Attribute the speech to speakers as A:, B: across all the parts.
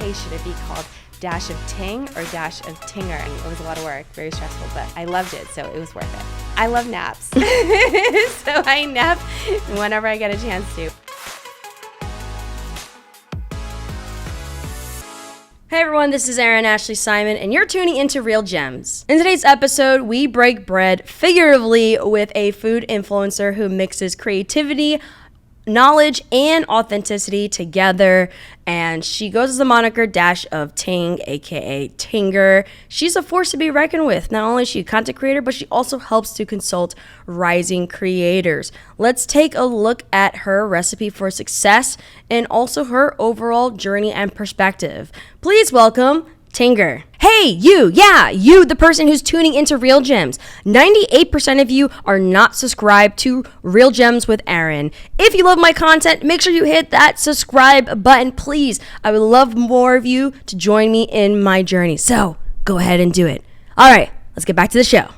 A: hey, should it be called dash of ting or dash of tinger? And it was a lot of work, very stressful, but I loved it, so it was worth it. I love naps, so I nap whenever I get a chance to.
B: Hey everyone, this is Erin Ashley Simon, and you're tuning into Real Gems. In today's episode, we break bread figuratively with a food influencer who mixes creativity, knowledge, and authenticity together, and she goes as the moniker Dash of Ting, aka Tinger. She's a force to be reckoned with. Not only is she a content creator, but she also helps to consult rising creators. Let's take a look at her recipe for success and also her overall journey and perspective. Please welcome Tinger. Hey, you, the person who's tuning into Real Gems. 98% of you are not subscribed to Real Gems with Erin. If you love my content, make sure you hit that subscribe button, please. I would love more of you to join me in my journey. So go ahead and do it. All right, let's get back to the show.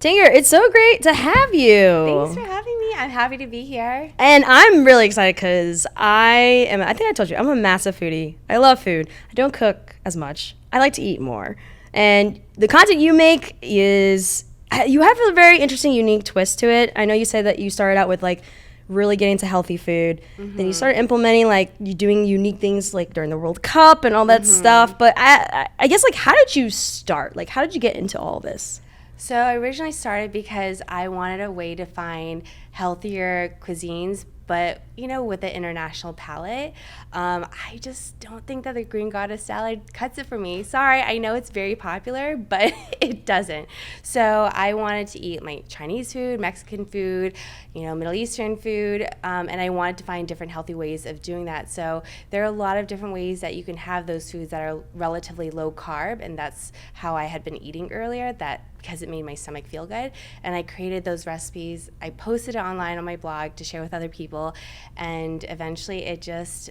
B: Tinger, it's so great to have you.
A: Thanks for having me. I'm happy to be here.
B: And I'm really excited because I think I told you, I'm a massive foodie. I love food. I don't cook as much. I like to eat more. And the content you make is, you have a very interesting, unique twist to it. I know you said that you started out with like really getting into healthy food. Mm-hmm. Then you started implementing like you doing unique things like during the World Cup and all that stuff. But I guess like how did you start? Like how did you get into all of this?
A: So I originally started because I wanted a way to find healthier cuisines, but, you know, with the international palate, I just don't think that the green goddess salad cuts it for me. Sorry, I know it's very popular, but it doesn't. So I wanted to eat my Chinese food, Mexican food, you know, Middle Eastern food, and I wanted to find different healthy ways of doing that. So there are a lot of different ways that you can have those foods that are relatively low carb, and that's how I had been eating earlier, because it made my stomach feel good. And I created those recipes. I posted it online on my blog to share with other people. And eventually it just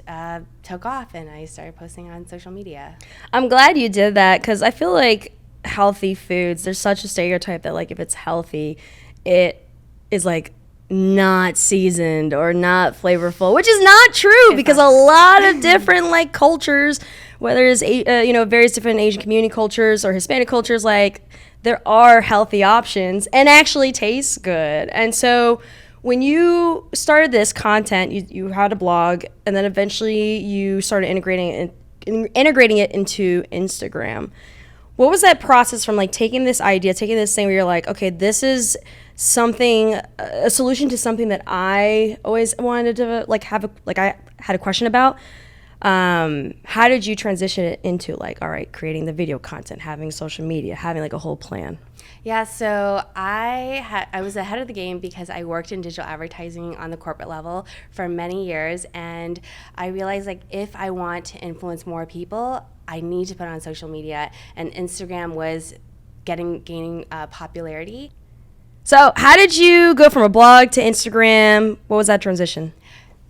A: took off and I started posting on social media.
B: I'm glad you did that because I feel like healthy foods, there's such a stereotype that like if it's healthy, it is like not seasoned or not flavorful, which is not true because a lot of different like cultures, whether it's various different Asian community cultures or Hispanic cultures, like there are healthy options and actually taste good. And so when you started this content, you had a blog and then eventually you started integrating it into Instagram. What was that process from like taking this idea, taking this thing where you're like, okay, this is something, a solution to something that I always wanted to I had a question about. How did you transition it into like, all right, creating the video content, having social media, having like a whole plan?
A: Yeah, so I was ahead of the game because I worked in digital advertising on the corporate level for many years, and I realized like if I want to influence more people, I need to put it on social media, and Instagram was gaining popularity.
B: So how did you go from a blog to Instagram? What was that transition?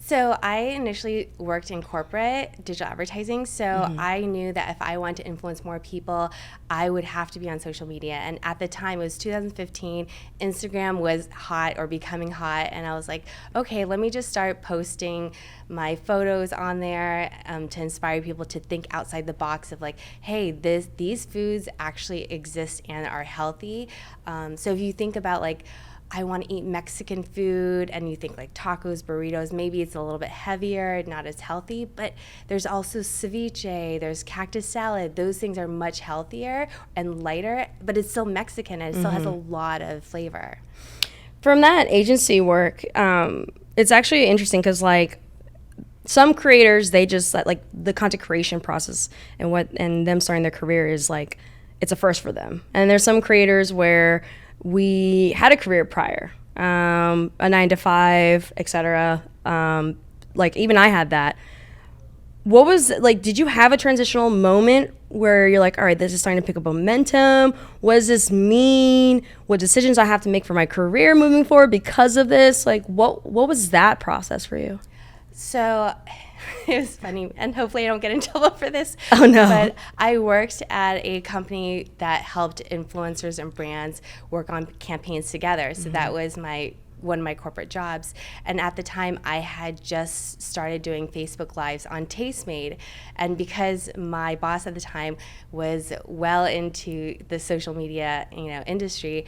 A: So I initially worked in corporate digital advertising, so I knew that if I wanted to influence more people, I would have to be on social media. And at the time, it was 2015, Instagram was hot or becoming hot, and I was like, okay, let me just start posting my photos on there to inspire people to think outside the box of like, hey, these foods actually exist and are healthy. So if you think about like, I want to eat Mexican food, and you think like tacos, burritos, maybe it's a little bit heavier, not as healthy, but there's also ceviche, there's cactus salad. Those things are much healthier and lighter, but it's still Mexican and it still has a lot of flavor.
B: From that agency work, it's actually interesting because like some creators, they just like the content creation process and them starting their career is like, it's a first for them. And there's some creators where we had a career prior, a 9-to-5, etc. Like even I had that. What was like? Did you have a transitional moment where you're like, all right, this is starting to pick up momentum? What does this mean? What decisions I have to make for my career moving forward because of this? Like, what was that process for you?
A: So it was funny, and hopefully I don't get in trouble for this.
B: Oh, no.
A: But I worked at a company that helped influencers and brands work on campaigns together. So that was my one of my corporate jobs. And at the time, I had just started doing Facebook Lives on Tastemade. And because my boss at the time was well into the social media, industry,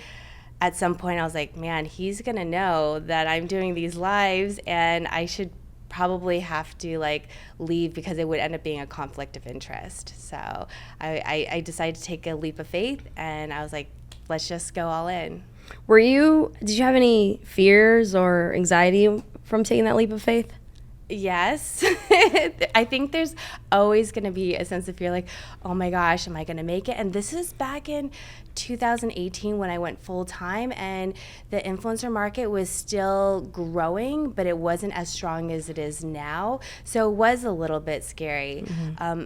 A: at some point I was like, man, he's going to know that I'm doing these lives, and I should probably have to leave because it would end up being a conflict of interest. So I decided to take a leap of faith, and I was like, let's just go all in.
B: Did you have any fears or anxiety from taking that leap of faith?
A: Yes. I think there's always going to be a sense of fear, like, oh my gosh, am I going to make it? And this is back in 2018 when I went full time, and the influencer market was still growing, but it wasn't as strong as it is now. So it was a little bit scary. Mm-hmm.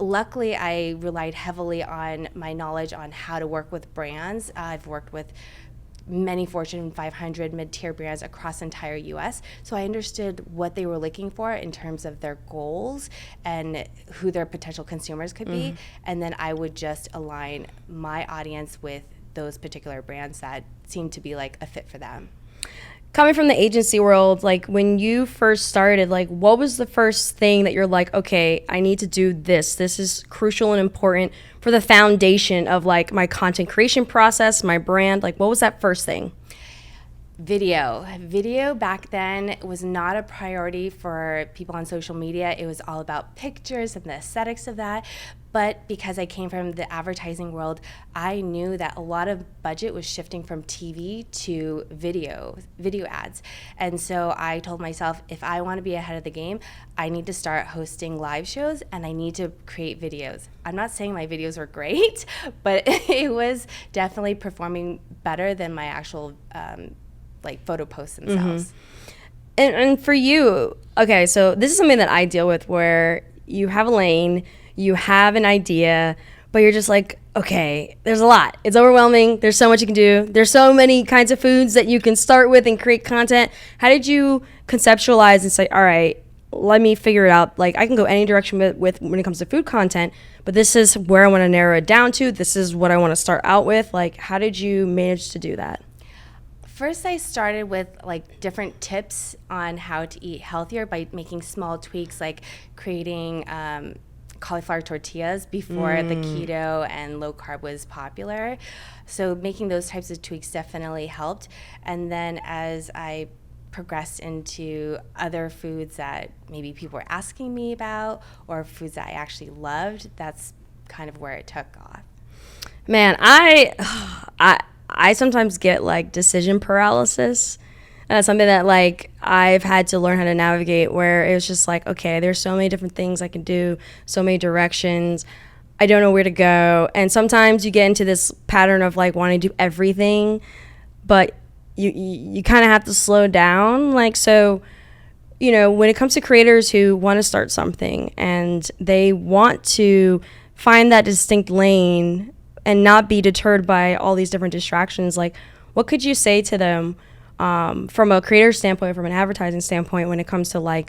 A: Luckily, I relied heavily on my knowledge on how to work with brands. I've worked with many Fortune 500 mid-tier brands across the entire US. So I understood what they were looking for in terms of their goals and who their potential consumers could be. And then I would just align my audience with those particular brands that seemed to be like a fit for them.
B: Coming from the agency world, when you first started, what was the first thing that you're like, okay, I need to do this. This is crucial and important for the foundation of my content creation process, my brand. What was that first thing?
A: Video back then was not a priority for people on social media. It was all about pictures and the aesthetics of that. But because I came from the advertising world, I knew that a lot of budget was shifting from TV to video ads. And so I told myself, if I want to be ahead of the game, I need to start hosting live shows, and I need to create videos. I'm not saying my videos were great, but it was definitely performing better than my actual photo posts themselves.
B: Mm-hmm. And for you, okay, so this is something that I deal with, where you have a lane, you have an idea, but you're just like, okay, there's a lot. It's overwhelming. There's so much you can do. There's so many kinds of foods that you can start with and create content. How did you conceptualize and say, all right, let me figure it out? I can go any direction with when it comes to food content, but this is where I want to narrow it down to. This is what I want to start out with. How did you manage to do that?
A: First, I started with different tips on how to eat healthier by making small tweaks, like creating cauliflower tortillas before the keto and low carb was popular. So making those types of tweaks definitely helped. And then as I progressed into other foods that maybe people were asking me about, or foods that I actually loved, that's kind of where it took off.
B: Man, I sometimes get decision paralysis. That's something that I've had to learn how to navigate, where it was just okay, there's so many different things I can do, so many directions. I don't know where to go. And sometimes you get into this pattern of wanting to do everything, but you kind of have to slow down. So, when it comes to creators who want to start something and they want to find that distinct lane and not be deterred by all these different distractions, what could you say to them from a creator standpoint, from an advertising standpoint, when it comes to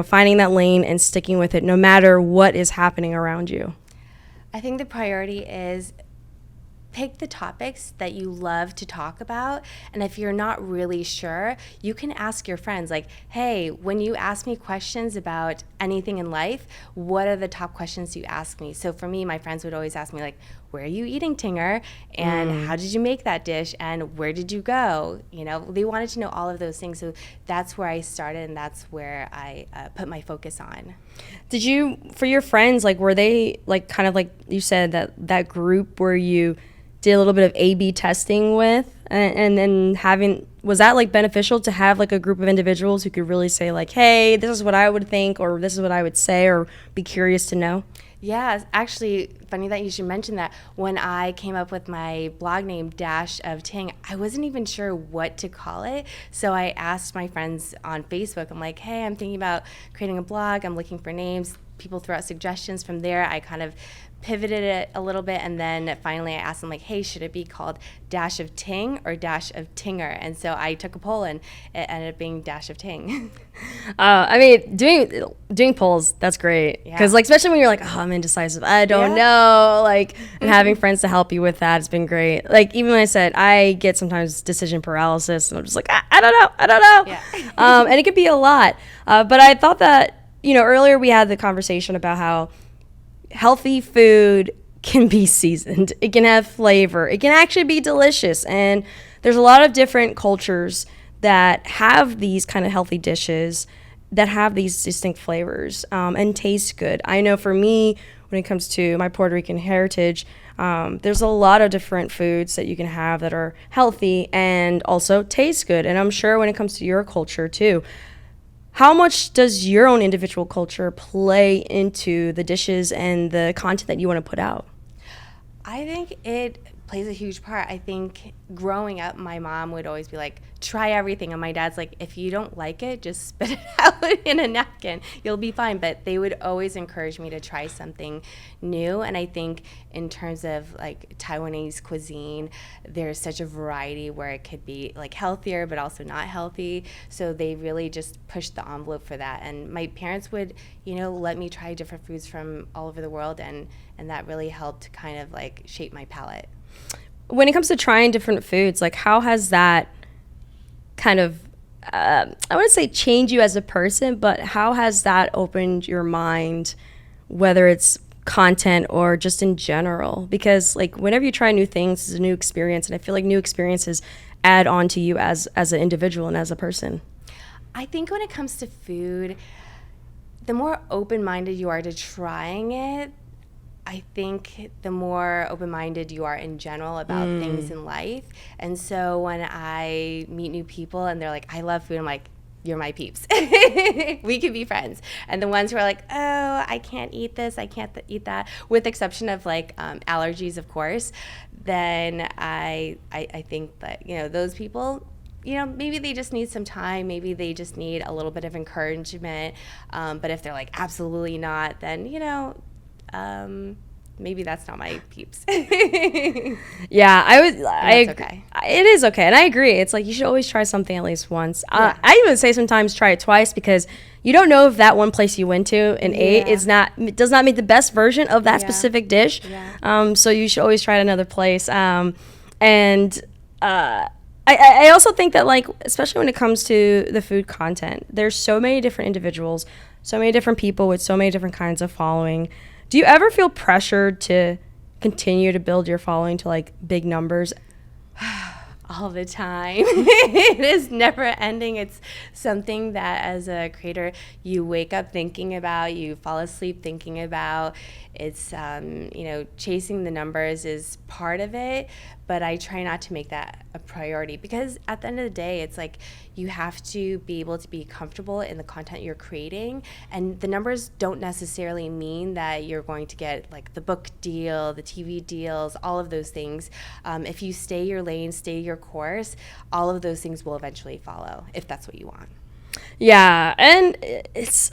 B: finding that lane and sticking with it no matter what is happening around you?
A: I think the priority is pick the topics that you love to talk about. And if you're not really sure, you can ask your friends, hey, when you ask me questions about anything in life, what are the top questions you ask me? So for me, my friends would always ask me, where are you eating, Tinger? And how did you make that dish? And where did you go? They wanted to know all of those things. So that's where I started, and that's where I put my focus on.
B: Did you, for your friends, were they kind of you said, that group where you did a little bit of A/B testing with, and then was that beneficial to have a group of individuals who could really say hey, this is what I would think, or this is what I would say, or be curious to know?
A: Yeah, actually, funny that you should mention that. When I came up with my blog name, Dash of Ting, I wasn't even sure what to call it. So I asked my friends on Facebook, I'm like, hey, I'm thinking about creating a blog. I'm looking for names. people throw out suggestions. From there, I kind of pivoted it a little bit, and then finally I asked them, like, hey, should it be called Dash of Ting or Dash of Tinger? And so I took a poll, and it ended up being Dash of Ting.
B: I mean, doing polls, that's great. Because, like, especially when you're like, oh, I'm indecisive, I don't know, like, and having friends to help you with that has been great. Like, even when I said, I get sometimes decision paralysis, and I'm just like, I don't know. Yeah. And it could be a lot. But I thought that, earlier we had the conversation about how healthy food can be seasoned. It can have flavor. It can actually be delicious. And there's a lot of different cultures that have these kind of healthy dishes that have these distinct flavors and taste good. I know for me, when it comes to my Puerto Rican heritage, there's a lot of different foods that you can have that are healthy and also taste good. And I'm sure when it comes to your culture too, how much does your own individual culture play into the dishes and the content that you want to put out?
A: I think it plays a huge part. I think growing up, my mom would always be like, try everything. And my dad's like, if you don't like it, just spit it out in a napkin. You'll be fine. But they would always encourage me to try something new. And I think in terms of like Taiwanese cuisine, there's such a variety where it could be like healthier, but also not healthy. So they really just pushed the envelope for that. And my parents would, let me try different foods from all over the world. And that really helped kind of like shape my palate.
B: When it comes to trying different foods, like how has that kind of, I wouldn't say change you as a person, but how has that opened your mind, whether it's content or just in general? Because like whenever you try new things, it's a new experience. And I feel like new experiences add on to you as an individual and as a person.
A: I think when it comes to food, the more open-minded you are to trying it, I think the more open-minded you are in general about things in life. And so when I meet new people and they're like, I love food, I'm like, you're my peeps. We could be friends. And the ones who are like, oh, I can't eat this, I can't eat that, with the exception of like allergies, of course, then I think that, those people, maybe they just need some time. Maybe they just need a little bit of encouragement. But if they're like, absolutely not, then, maybe that's not my peeps.
B: Yeah, okay. It is okay. And I agree. It's like you should always try something at least once. Yeah. I even say sometimes try it twice because you don't know if that one place you went to and ate does not make the best version of that specific dish. Yeah. So you should always try it another place. I also think that, like, especially when it comes to the food content, there's so many different individuals, so many different people with so many different kinds of following. Do you ever feel pressured to continue to build your following to like big numbers?
A: All the time. It is never ending. It's something that as a creator you wake up thinking about, you fall asleep thinking about. It's chasing the numbers is part of it, but I try not to make that a priority because at the end of the day it's like you have to be able to be comfortable in the content you're creating, and the numbers don't necessarily mean that you're going to get like the book deal, the TV deals, all of those things. If you stay your lane, stay your course, all of those things will eventually follow if that's what you want.
B: Yeah, and it's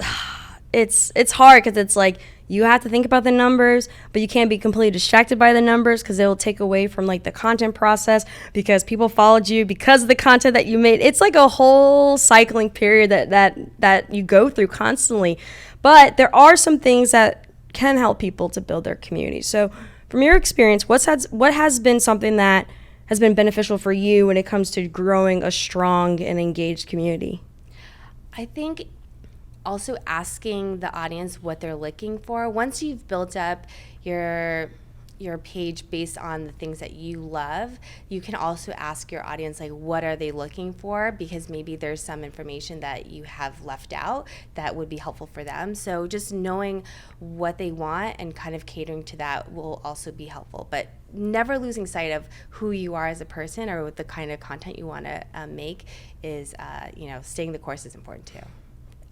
B: hard because it's like you have to think about the numbers, but you can't be completely distracted by the numbers because it will take away from like the content process because people followed you because of the content that you made. It's like a whole cycling period that you go through constantly. But there are some things that can help people to build their community. So from your experience, what has been something that has been beneficial for you when it comes to growing a strong and engaged community?
A: I think also asking the audience what they're looking for. Once you've built up your page based on the things that you love, you can also ask your audience, like, what are they looking for? Because maybe there's some information that you have left out that would be helpful for them. So just knowing what they want and kind of catering to that will also be helpful. But never losing sight of who you are as a person or what the kind of content you want to make is, staying the course is important too.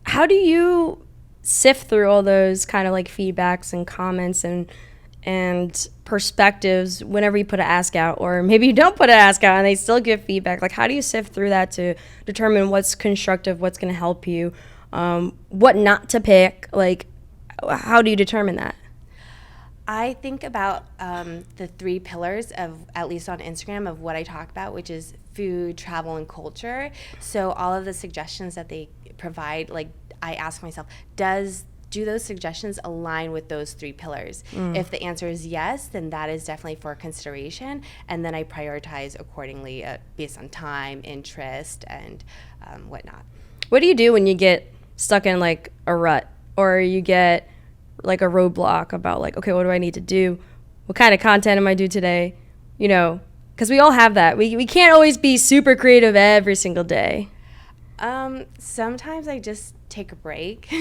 B: How do you sift through all those kind of like feedbacks and comments and perspectives whenever you put an ask out, or maybe you don't put an ask out and they still give feedback? Like, how do you sift through that to determine what's constructive, what's going to help you, what not to pick? Like, how do you determine that?
A: I think about the 3 pillars of, at least on Instagram, of what I talk about, which is food, travel, and culture. So all of the suggestions that they provide, like, I ask myself, do those suggestions align with those 3 pillars? If the answer is yes, then that is definitely for consideration, and then I prioritize accordingly based on time, interest, and whatnot.
B: What do you do when you get stuck in like a rut, or you get like a roadblock about like, okay, what do I need to do? What kind of content am I due today? You know, because we all have that. We can't always be super creative every single day.
A: Sometimes I just take a break.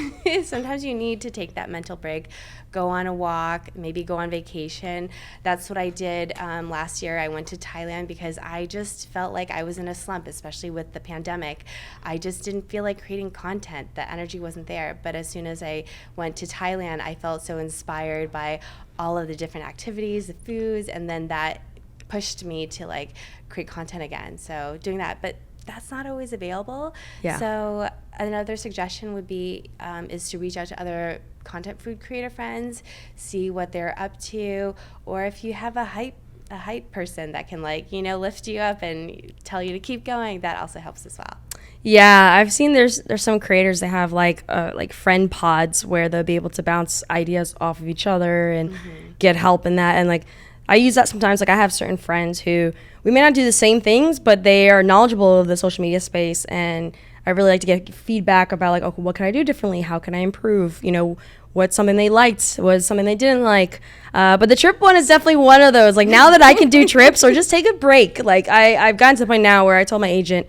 A: Sometimes you need to take that mental break, go on a walk, maybe go on vacation. That's what I did last year. I went to Thailand because I just felt like I was in a slump, especially with the pandemic. I just didn't feel like creating content. The energy wasn't there. But as soon as I went to Thailand, I felt so inspired by all of the different activities, the foods, and then that pushed me to like create content again. So doing that, but that's not always available.
B: Yeah.
A: So another suggestion would be is to reach out to other content food creator friends, see what they're up to, or if you have a hype person that can like, you know, lift you up and tell you to keep going, that also helps as well.
B: Yeah, I've seen there's some creators that have like friend pods where they'll be able to bounce ideas off of each other and get help in that. And like I use that sometimes. Like I have certain friends who we may not do the same things, but they are knowledgeable of the social media space, and I really like to get feedback about like, okay, what can I do differently? How can I improve? You know, what's something they liked? What's something they didn't like? But the trip one is definitely one of those. Like now that I can do trips or just take a break, like I've gotten to the point now where I told my agent,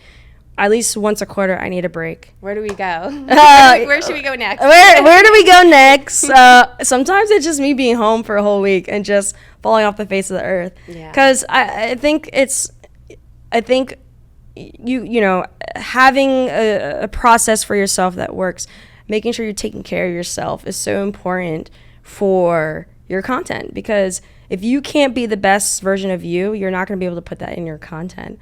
B: at least once a quarter, I need a break.
A: Where do we go? Where should we go next?
B: Where do we go next? Sometimes it's just me being home for a whole week and just falling off the face of the earth. Because I think you know, having a process for yourself that works, making sure you're taking care of yourself is so important for your content. Because if you can't be the best version of you, you're not going to be able to put that in your content.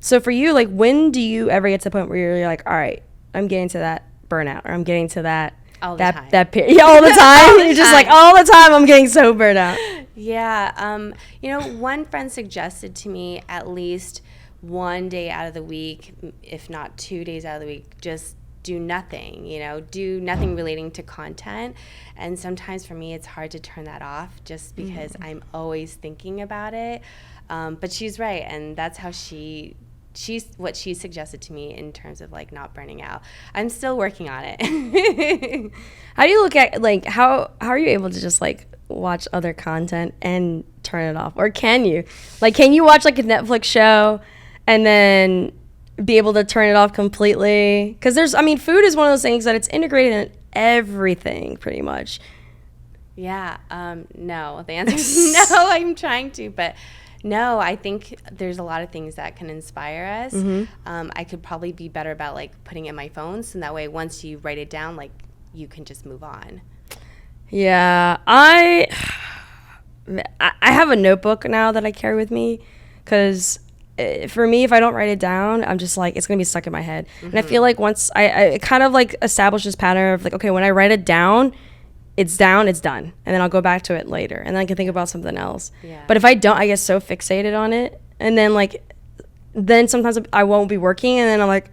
B: So for you, like, when do you ever get to the point where you're like, all right, I'm getting to that burnout, or I'm getting to that
A: all the time.
B: Yeah, all the time. You're just like, all the time I'm getting so burnt out.
A: Yeah. You know, one friend suggested to me at least one day out of the week, if not 2 days out of the week, just do nothing, you know, do nothing relating to content. And sometimes for me, it's hard to turn that off just because I'm always thinking about it. But she's right. And that's how she's what she suggested to me in terms of like not burning out. I'm still working on it.
B: How do you look at like how are you able to just like watch other content and turn it off? Or can you? Like, can you watch like a Netflix show and then be able to turn it off completely? Because food is one of those things that it's integrated in everything pretty much.
A: Yeah. No, the answer is no. I'm trying to, but no, I think there's a lot of things that can inspire us. I could probably be better about like putting it in my phone, so that way once you write it down, like you can just move on.
B: Yeah, I have a notebook now that I carry with me, because for me, if I don't write it down, I'm just like, it's gonna be stuck in my head. And I feel like once I kind of like establish this pattern of like, okay, when I write it down, it's done, and then I'll go back to it later, and then I can think about something else.
A: Yeah.
B: But if I don't, I get so fixated on it, and then sometimes I won't be working, and then I'm like,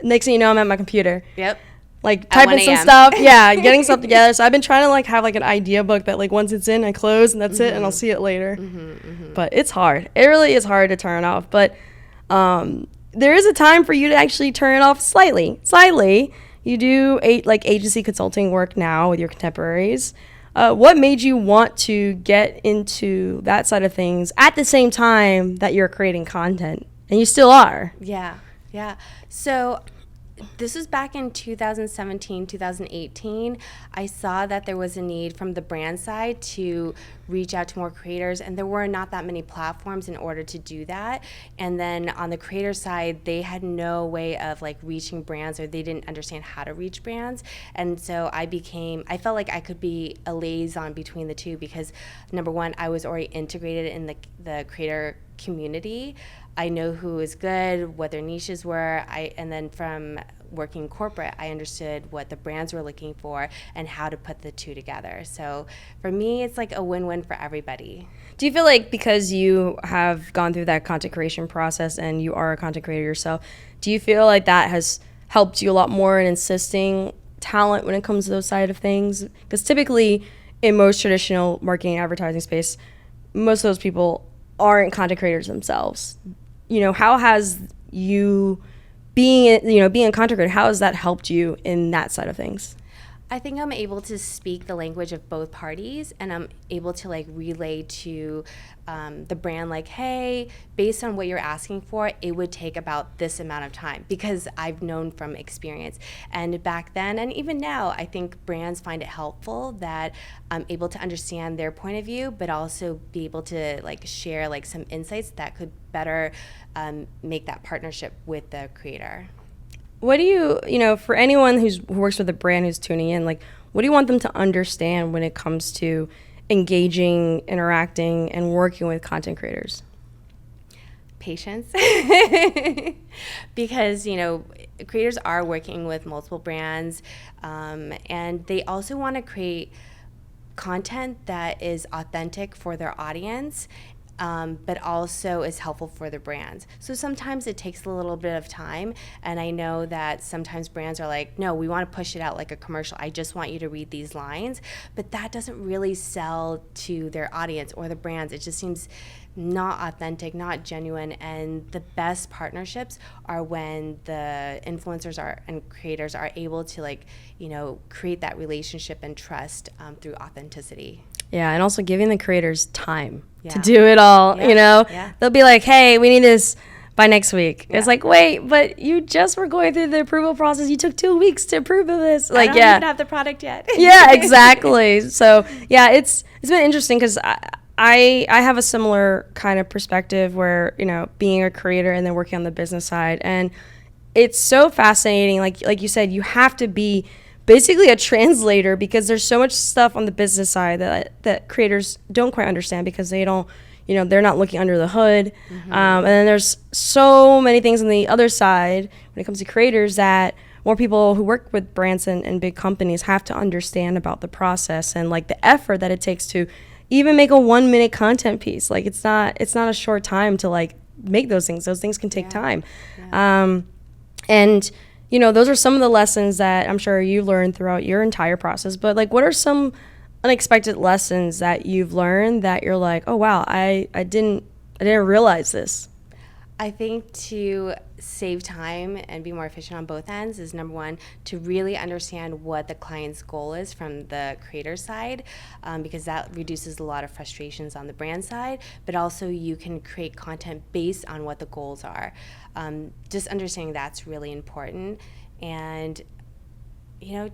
B: next thing you know, I'm at my computer.
A: Yep.
B: Like typing some stuff, getting stuff together. So I've been trying to like have like an idea book that like once it's in, I close, and that's it, and I'll see it later. But it's hard. It really is hard to turn off. But there is a time for you to actually turn it off slightly. You do agency consulting work now with your contemporaries. What made you want to get into that side of things at the same time that you're creating content? And you still are.
A: Yeah. So this was back in 2017, 2018. I saw that there was a need from the brand side to reach out to more creators, and there were not that many platforms in order to do that. And then on the creator side, they had no way of like reaching brands, or they didn't understand how to reach brands. And so I felt like I could be a liaison between the two, because number one, I was already integrated in the creator community. I know who is good, what their niches were, and then from working corporate, I understood what the brands were looking for and how to put the two together. So for me, it's like a win-win for everybody.
B: Do you feel like because you have gone through that content creation process and you are a content creator yourself, do you feel like that has helped you a lot more in assisting talent when it comes to those side of things? Because typically in most traditional marketing and advertising space, most of those people aren't content creators themselves. How has being a content creator, how has that helped you in that side of things?
A: I think I'm able to speak the language of both parties, and I'm able to like relay to the brand like, hey, based on what you're asking for, it would take about this amount of time, because I've known from experience. And back then and even now, I think brands find it helpful that I'm able to understand their point of view, but also be able to like share like some insights that could better make that partnership with the creator.
B: What do you, for anyone who works with a brand who's tuning in, like, what do you want them to understand when it comes to engaging, interacting, and working with content creators?
A: Patience. Because, creators are working with multiple brands, and they also want to create content that is authentic for their audience, but also is helpful for the brands. So sometimes it takes a little bit of time, and I know that sometimes brands are like, no, we want to push it out like a commercial. I just want you to read these lines, but that doesn't really sell to their audience or the brands. It just seems not authentic, not genuine, and the best partnerships are when the influencers and creators are able to create that relationship and trust through authenticity.
B: Yeah, and also giving the creators time to do it all, Yeah. They'll be like, hey, we need this by next week. Yeah. It's like, wait, but you just were going through the approval process. You took 2 weeks to approve of this.
A: I don't even have the product yet.
B: Yeah, exactly. So, yeah, it's been interesting because I have a similar kind of perspective where, being a creator and then working on the business side. And it's so fascinating. Like you said, you have to be basically a translator because there's so much stuff on the business side that creators don't quite understand because they don't, they're not looking under the hood. Mm-hmm. And then there's so many things on the other side when it comes to creators that more people who work with brands and big companies have to understand about the process and like the effort that it takes to even make a 1-minute content piece. Like it's not a short time to like make those things. Those things can take time. Yeah. And those are some of the lessons that I'm sure you learned throughout your entire process. But like, what are some unexpected lessons that you've learned that you're like, oh wow, I didn't realize this?
A: I think to save time and be more efficient on both ends is number one, to really understand what the client's goal is from the creator side, because that reduces a lot of frustrations on the brand side, but also you can create content based on what the goals are. Just understanding that's really important. And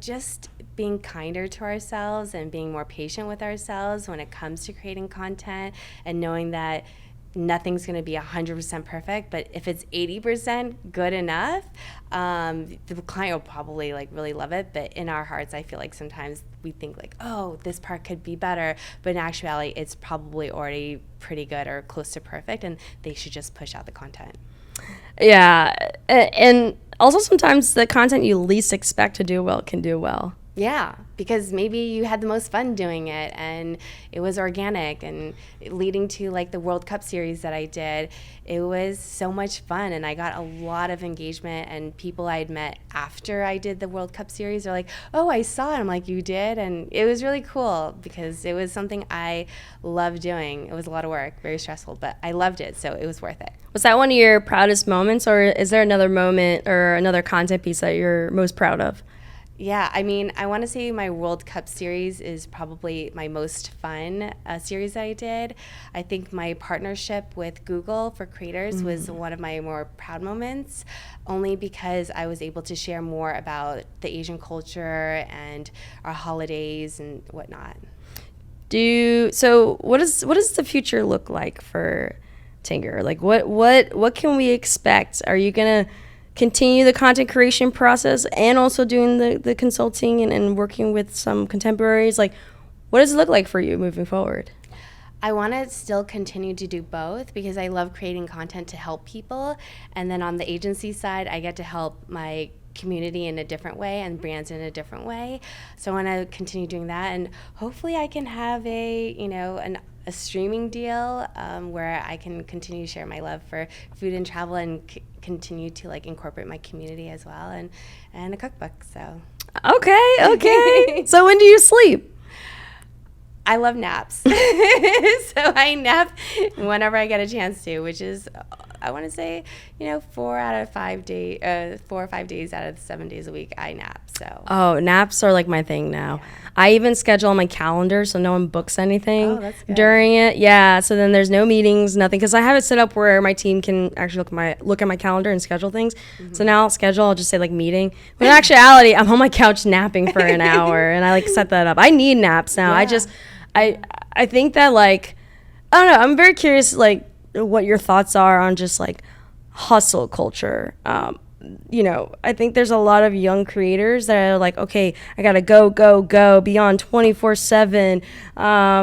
A: just being kinder to ourselves and being more patient with ourselves when it comes to creating content, and knowing that nothing's going to be 100% perfect, but if it's 80% good enough, the client will probably really love it. But in our hearts, I feel like sometimes we think oh, this part could be better, but in actuality, it's probably already pretty good or close to perfect, and they should just push out the content.
B: Yeah, and also sometimes the content you least expect to do well can do well.
A: Yeah, because maybe you had the most fun doing it and it was organic, and leading to the World Cup series that I did, it was so much fun, and I got a lot of engagement, and people I'd met after I did the World Cup series are like, oh, I saw it. I'm like, you did? And it was really cool because it was something I loved doing. It was a lot of work, very stressful, but I loved it, so it was worth it.
B: Was that one of your proudest moments, or is there another moment or another content piece that you're most proud of?
A: Yeah, I mean, I want to say my World Cup series is probably my most fun series that I did. I think my partnership with Google for creators was one of my more proud moments, only because I was able to share more about the Asian culture and our holidays and whatnot.
B: So what does the future look like for Tinger? Like what can we expect? Are you gonna continue the content creation process and also doing the consulting and working with some contemporaries? Like, what does it look like for you moving forward?
A: I want to still continue to do both because I love creating content to help people. And then on the agency side, I get to help my community in a different way and brands in a different way. So I want to continue doing that, and hopefully I can have a streaming deal where I can continue to share my love for food and travel and continue to like incorporate my community as well, and a cookbook. So
B: okay. So when do you sleep?
A: I love naps. So I nap whenever I get a chance to, which is, I want to say, 4 or 5 days out of the 7 days a week I nap. So.
B: Oh, naps are like my thing now. Yeah. I even schedule on my calendar so no one books anything during it. Yeah, so then there's no meetings, nothing, because I have it set up where my team can actually look at my calendar and schedule things. Mm-hmm. So now I'll just say like meeting. But in actuality, I'm on my couch napping for an hour, and I like set that up. I need naps now. Yeah. I think that like, I don't know, I'm very curious like what your thoughts are on just like hustle culture. I think there's a lot of young creators that are like, okay, I gotta go, be on 24/7,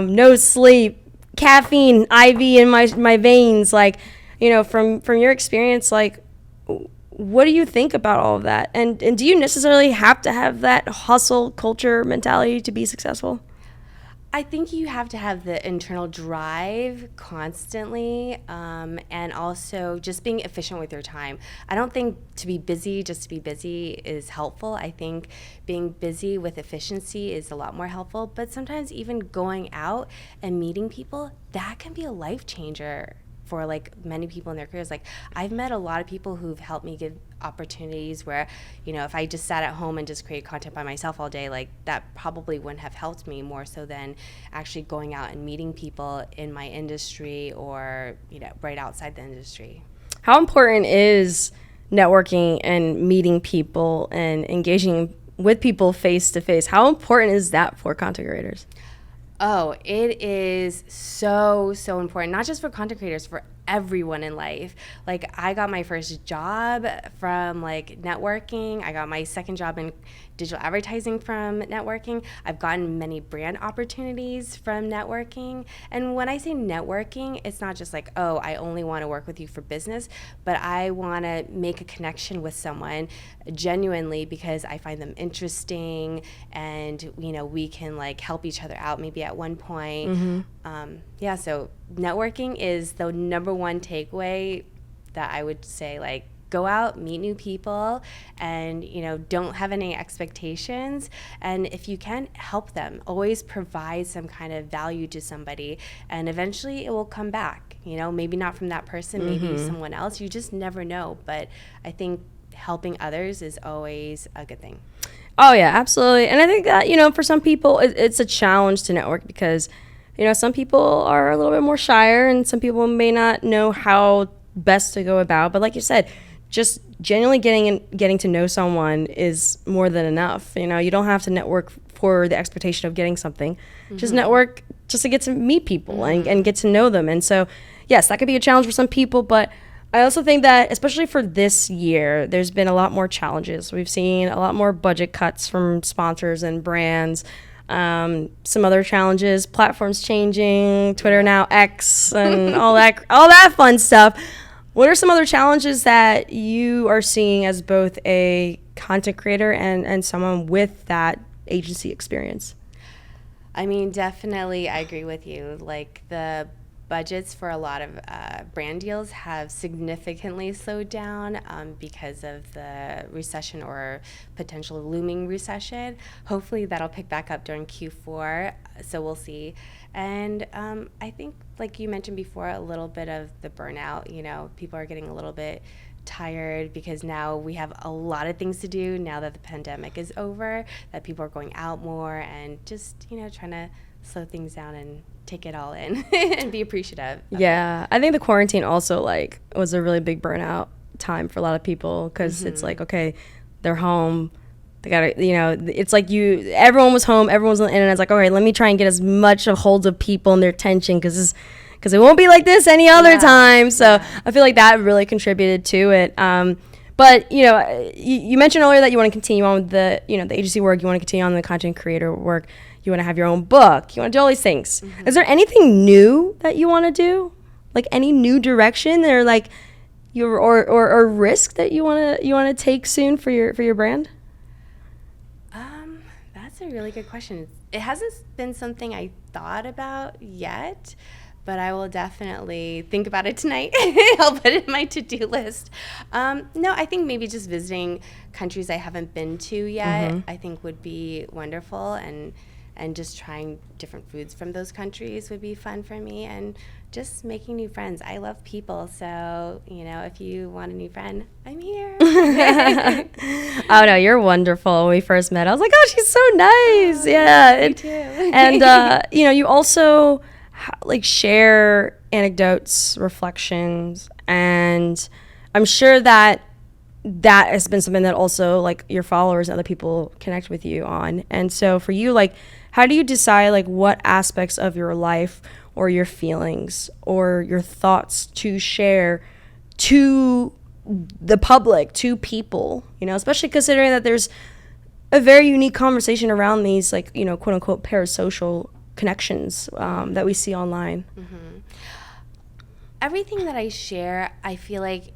B: no sleep, caffeine, IV in my veins. Like, from your experience, like, what do you think about all of that? And do you necessarily have to have that hustle culture mentality to be successful?
A: I think you have to have the internal drive constantly, and also just being efficient with your time. I don't think to be busy just to be busy is helpful. I think being busy with efficiency is a lot more helpful, but sometimes even going out and meeting people, that can be a life changer for like many people in their careers. Like, I've met a lot of people who've helped me get opportunities where, if I just sat at home and just created content by myself all day, like that probably wouldn't have helped me more so than actually going out and meeting people in my industry or, right outside the industry.
B: How important is networking and meeting people and engaging with people face to face? How important is that for content creators?
A: Oh, it is so important, not just for content creators, for everyone in life. Like, I got my first job from like networking. I got my second job in digital advertising from networking. I've gotten many brand opportunities from networking. And when I say networking, it's not just like, oh, I only want to work with you for business, but I want to make a connection with someone genuinely because I find them interesting, and we can like help each other out maybe at one point. Mm-hmm. So networking is the number one takeaway that I would say. Like, go out, meet new people, and don't have any expectations, and if you can, help them. Always provide some kind of value to somebody, and eventually it will come back. Maybe not from that person, maybe someone else. You just never know. But I think helping others is always a good thing.
B: Oh yeah, absolutely. And I think that for some people it's a challenge to network because some people are a little bit more shyer, and some people may not know how best to go about. But like you said, just genuinely getting to know someone is more than enough. You don't have to network for the expectation of getting something. Mm-hmm. Just network just to get to meet people and get to know them. And so, yes, that could be a challenge for some people, but I also think that, especially for this year, there's been a lot more challenges. We've seen a lot more budget cuts from sponsors and brands. Some other challenges, platforms changing, Twitter now X, and all that fun stuff. What are some other challenges that you are seeing as both a content creator and someone with that agency experience?
A: I mean, definitely, I agree with you. Like, the budgets for a lot of brand deals have significantly slowed down because of the recession or potential looming recession. Hopefully that'll pick back up during Q4, so we'll see. And I think, like you mentioned before, a little bit of the burnout. People are getting a little bit tired because now we have a lot of things to do now that the pandemic is over, that people are going out more and just, trying to slow things down and take it all in and be appreciative.
B: Yeah, I think the quarantine also was a really big burnout time for a lot of people because it's like, okay, they're home. They gotta, it's like everyone was home, everyone was on the internet. It's like, all right, let me try and get as much a hold of people and their attention because it won't be like this any other time. So I feel like that really contributed to it. But, you mentioned earlier that you want to continue on with the agency work. You want to continue on the content creator work. You want to have your own book. You want to do all these things. Mm-hmm. Is there anything new that you want to do? Like any new direction? Or or risk that you wanna take soon for your brand?
A: That's a really good question. It hasn't been something I thought about yet, but I will definitely think about it tonight. I'll put it in my to-do list. No, I think maybe just visiting countries I haven't been to yet, I think would be wonderful, and just trying different foods from those countries would be fun for me, and just making new friends. I love people, so, if you want a new friend, I'm here.
B: Oh, no, you're wonderful. When we first met, I was like, oh, she's so nice. Yeah.
A: Me too.
B: And, you also share anecdotes, reflections, and I'm sure that has been something that also your followers and other people connect with you on. And so for you, how do you decide what aspects of your life or your feelings or your thoughts to share to the public, to people, especially considering that there's a very unique conversation around these quote unquote parasocial connections that we see online?
A: Everything that I share, I feel like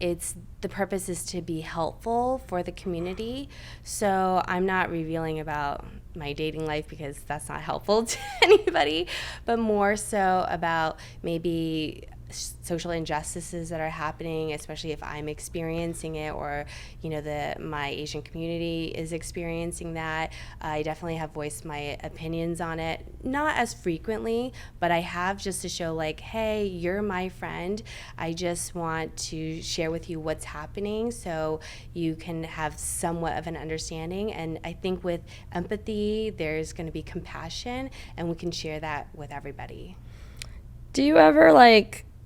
A: the purpose is to be helpful for the community. So I'm not revealing about my dating life because that's not helpful to anybody, but more so about maybe social injustices that are happening, especially if I'm experiencing it, or my Asian community is experiencing that. I definitely have voiced my opinions on it, not as frequently, but I have, just to show hey, you're my friend. I just want to share with you what's happening so you can have somewhat of an understanding. And I think with empathy, there's going to be compassion, and we can share that with everybody.
B: Do you ever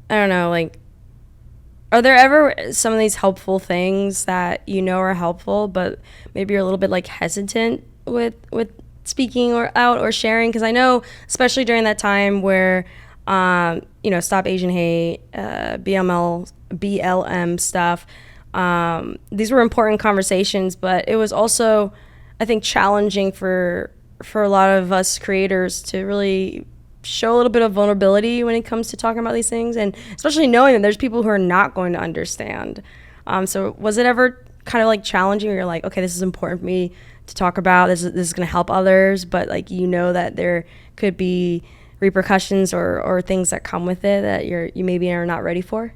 B: I don't know, are there ever some of these helpful things that are helpful, but maybe you're a little bit hesitant with speaking or out or sharing? Because I know, especially during that time where, Stop Asian Hate, BLM stuff, these were important conversations, but it was also, I think, challenging for a lot of us creators to really show a little bit of vulnerability when it comes to talking about these things, and especially knowing that there's people who are not going to understand. So was it ever kind of challenging, where you're okay, this is important for me to talk about, this is going to help others, but that there could be repercussions or things that come with it that you maybe are not ready for?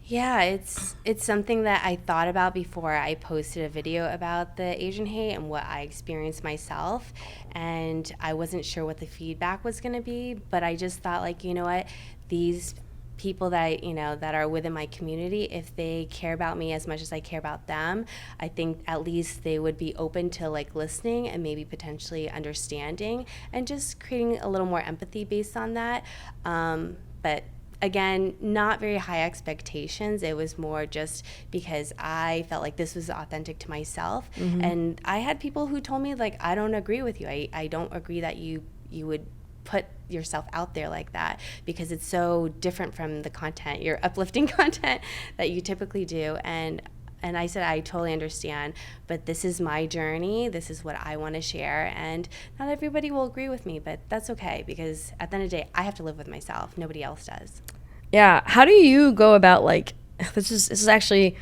A: Yeah, it's something that I thought about before I posted a video about the Asian hate and what I experienced myself, and I wasn't sure what the feedback was going to be, but I just thought what, these people that that are within my community, if they care about me as much as I care about them, I think at least they would be open to listening and maybe potentially understanding, and just creating a little more empathy based on that. But again, not very high expectations. It was more just because I felt like this was authentic to myself. And I had people who told me I don't agree with you. I don't agree that you would put yourself out there like that, because it's so different from the content, your uplifting content that you typically do. And I said, I totally understand, but this is my journey. This is what I want to share. And not everybody will agree with me, but that's okay, because at the end of the day, I have to live with myself. Nobody else does.
B: Yeah. How do you go about this is actually,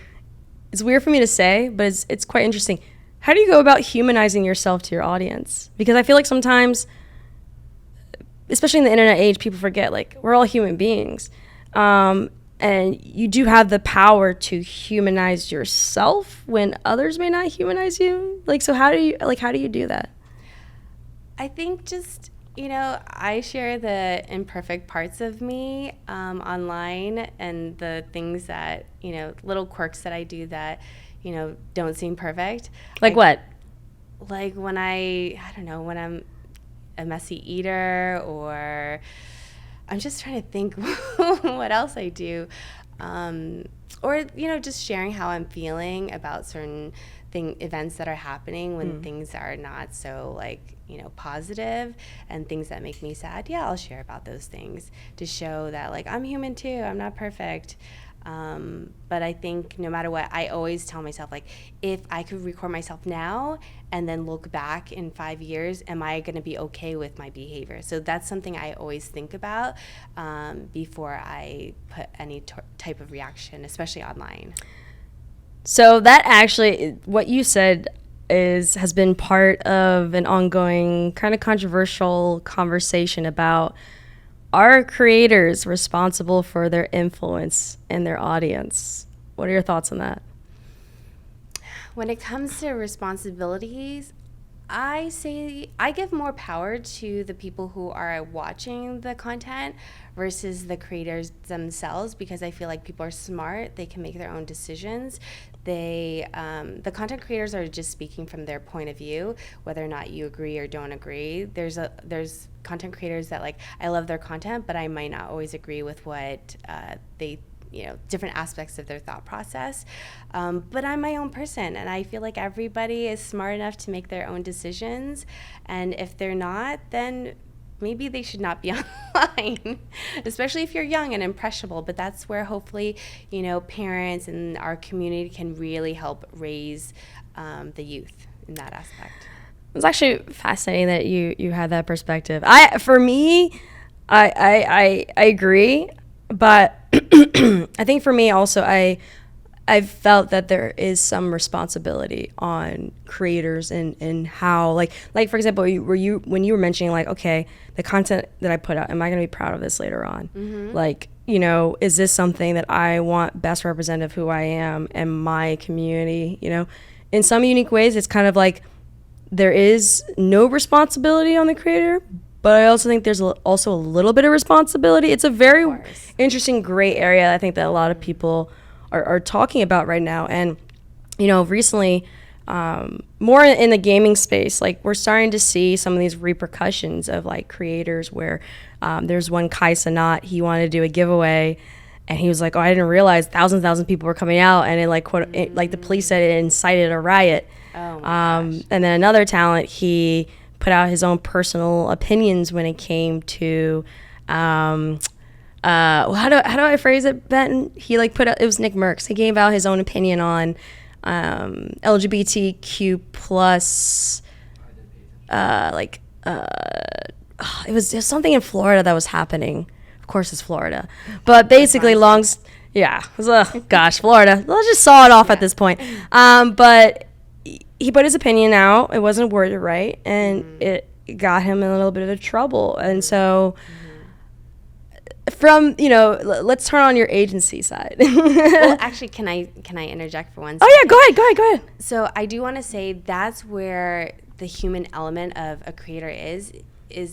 B: it's weird for me to say, but it's quite interesting. How do you go about humanizing yourself to your audience? Because I feel like sometimes, especially in the internet age, people forget we're all human beings. And you do have the power to humanize yourself when others may not humanize you. So how do you do that?
A: I think just, I share the imperfect parts of me online, and the things that, little quirks that I do that, don't seem perfect.
B: What?
A: When I don't know, when I'm a messy eater, or I'm just trying to think what else I do. Or, just sharing how I'm feeling about certain events that are happening when things are not so positive, and things that make me sad. Yeah, I'll share about those things to show that I'm human too. I'm not perfect. But I think no matter what, I always tell myself, like, if I could record myself now and then look back in 5 years, am I going to be okay with my behavior? So that's something I always think about before I put any type of reaction, especially online.
B: So that actually, what you said has been part of an ongoing kind of controversial conversation about, are creators responsible for their influence in their audience? What are your thoughts on that?
A: When it comes to responsibilities, I say I give more power to the people who are watching the content versus the creators themselves, because I feel like people are smart. They can make their own decisions. The content creators are just speaking from their point of view, whether or not you agree or don't agree. There's content creators that, like, I love their content, but I might not always agree with what they, different aspects of their thought process. But I'm my own person, and I feel like everybody is smart enough to make their own decisions. And if they're not, then maybe they should not be online, especially if you're young and impressionable. But that's where hopefully, parents and our community can really help raise the youth in that aspect.
B: It's actually fascinating that you had that perspective. I agree, but I think for me also, I've felt that there is some responsibility on creators and how, like for example, when you were mentioning, like, okay, the content that I put out, am I going to be proud of this later on? Mm-hmm. Like, is this something that I want best representative of who I am and my community? In some unique ways, it's kind of like there is no responsibility on the creator, but I also think there's also a little bit of responsibility. It's a very interesting gray area, I think, that a lot of people are talking about right now. And, recently, more in the gaming space, like, we're starting to see some of these repercussions of, like, creators where there's one Kai Cenat, he wanted to do a giveaway, and he was like, oh, I didn't realize thousands and people were coming out, and the police said it incited a riot.
A: Oh my gosh.
B: And then another talent, he put out his own personal opinions when it came to how do I phrase it, Benton? He put out, it was Nick Merckx. He gave out his own opinion on LGBTQ plus it was something in Florida that was happening. Of course it's Florida. But basically Florida. Let's just saw it off at this point. But he put his opinion out. It wasn't worded right, and it got him in a little bit of trouble. And so from, let's turn on your agency side.
A: Well, actually, can I interject for one second?
B: Oh yeah, go ahead.
A: So I do want to say that's where the human element of a creator is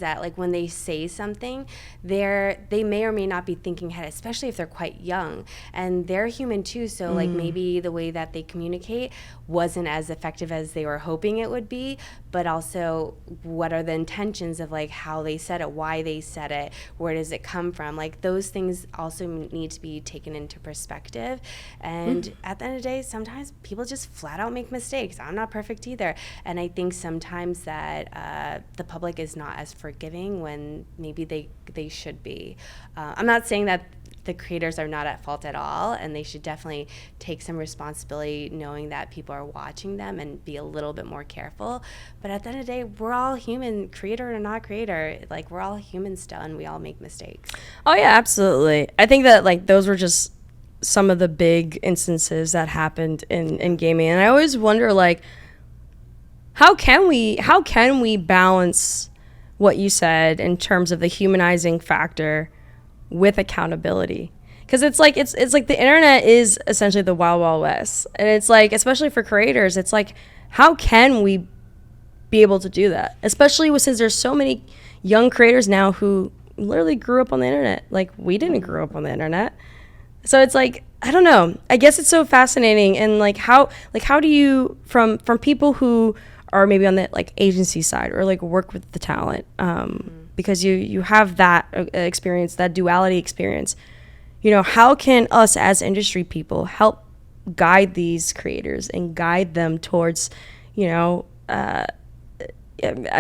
A: that, like, when they say something, they may or may not be thinking ahead, especially if they're quite young, and they're human too. So like, maybe the way that they communicate wasn't as effective as they were hoping it would be, but also what are the intentions of, like, how they said it, why they said it, where does it come from? Like, those things also need to be taken into perspective. And at the end of the day, sometimes people just flat out make mistakes. I'm not perfect either, and I think sometimes that the public is not as forgiving when maybe they should be. I'm not saying that the creators are not at fault at all, and they should definitely take some responsibility knowing that people are watching them and be a little bit more careful. But at the end of the day, we're all human, creator or not creator. Like, we're all human still, and we all make mistakes.
B: Oh yeah, absolutely. I think that, like, those were just some of the big instances that happened in gaming. And I always wonder, like, how can we balance what you said in terms of the humanizing factor with accountability? Because it's like the internet is essentially the wild, wild west, and it's like, especially for creators, it's like, how can we be able to do that, especially since there's so many young creators now who literally grew up on the internet. Like, we didn't grow up on the internet, so it's like, I don't know, I guess it's so fascinating. And how do you, from people who are maybe on the, like, agency side or, like, work with the talent, because you have that experience, that duality experience, how can us as industry people help guide these creators and guide them towards, I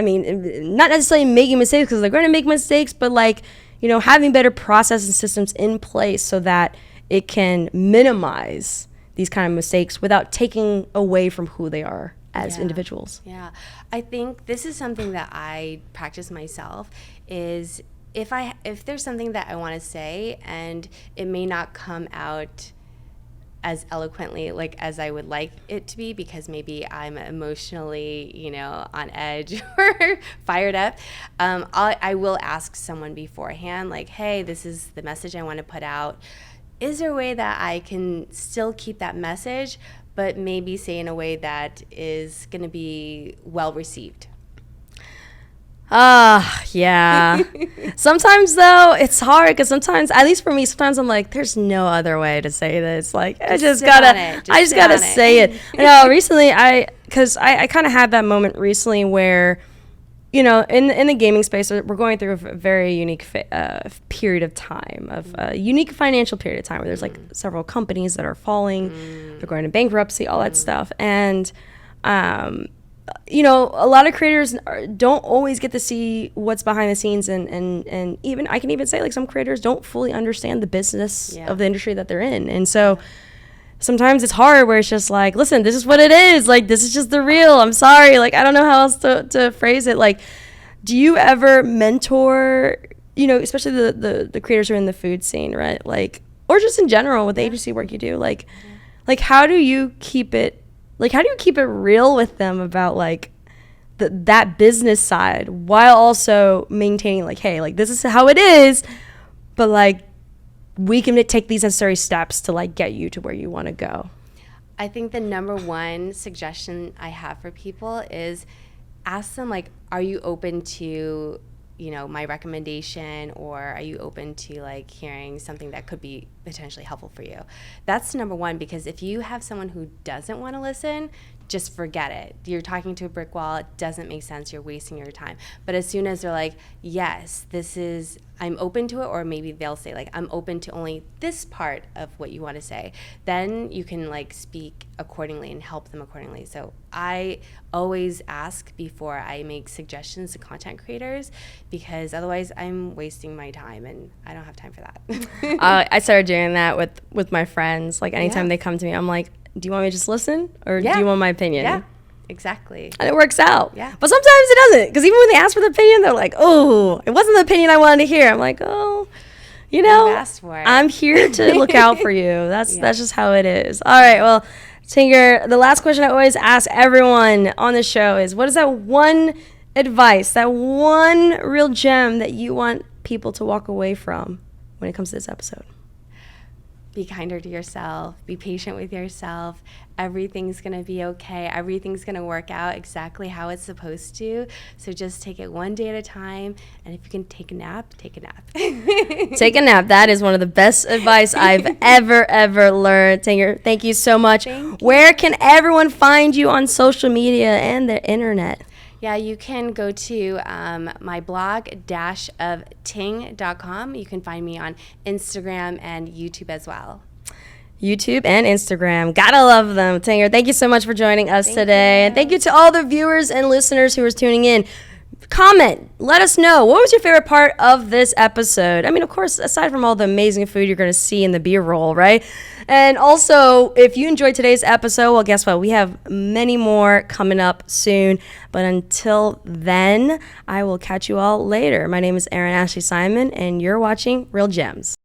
B: mean, not necessarily making mistakes, because they're going to make mistakes, but, like, having better process and systems in place so that it can minimize these kind of mistakes without taking away from who they are as individuals.
A: Yeah. I think this is something that I practice myself is if there's something that I want to say and it may not come out as eloquently like as I would like it to be because maybe I'm emotionally, on edge or fired up, I will ask someone beforehand, like, hey, this is the message I want to put out. Is there a way that I can still keep that message, but maybe say in a way that is going to be well received?
B: Yeah. Sometimes though, it's hard because sometimes, at least for me, sometimes I'm like, there's no other way to say this. Like, I just gotta say it. Recently, because I kind of had that moment recently where, in the gaming space, we're going through a very unique period of time, a unique financial period of time where there's like several companies that are falling, they're going to bankruptcy, all that stuff. And, a lot of creators don't always get to see what's behind the scenes, and even I can even say like some creators don't fully understand the business of the industry that they're in. And so sometimes it's hard where it's just like, listen, this is what it is. Like, this is just the real. I'm sorry. Like, I don't know how else to phrase it. Like, do you ever mentor, especially the creators who are in the food scene, right? Like, or just in general with the agency work you do, like how do you keep it real with them about like that business side while also maintaining like, hey, like this is how it is, but like we can take these necessary steps to like get you to where you want to go?
A: I think the number one suggestion I have for people is ask them like, are you open to, my recommendation, or are you open to like hearing something that could be potentially helpful for you? That's number one, because if you have someone who doesn't want to listen, just forget it. You're talking to a brick wall. It doesn't make sense. You're wasting your time. But as soon as they're like, yes, I'm open to it, or maybe they'll say like, I'm open to only this part of what you want to say, then you can like speak accordingly and help them accordingly. So I always ask before I make suggestions to content creators, because otherwise I'm wasting my time and I don't have time for that.
B: I started doing that with my friends. Like anytime they come to me, I'm like, do you want me to just listen, or do you want my opinion?
A: Yeah, exactly.
B: And it works out.
A: Yeah.
B: But sometimes it doesn't, because even when they ask for the opinion, they're like, oh, it wasn't the opinion I wanted to hear. I'm like, oh,
A: I've asked for it.
B: I'm here to look out for you. That's just how it is. All right, well, Tinger, the last question I always ask everyone on the show is, what is that one advice, that one real gem that you want people to walk away from when it comes to this episode?
A: Be kinder to yourself. Be patient with yourself. Everything's going to be okay. Everything's going to work out exactly how it's supposed to. So just take it one day at a time. And if you can take a nap, take a nap.
B: Take a nap. That is one of the best advice I've ever learned. Tinger, thank you so much. Where can everyone find you on social media and the internet?
A: Yeah, you can go to my blog, dashofting.com. You can find me on Instagram and YouTube as well.
B: YouTube and Instagram. Gotta love them. Tinger, thank you so much for joining us today. And thank you to all the viewers and listeners who are tuning in. Comment. Let us know. What was your favorite part of this episode? I mean, of course, aside from all the amazing food you're going to see in the B-roll, right? And also, if you enjoyed today's episode, well, guess what? We have many more coming up soon. But until then, I will catch you all later. My name is Erin Ashley Simon, and you're watching Real Gems.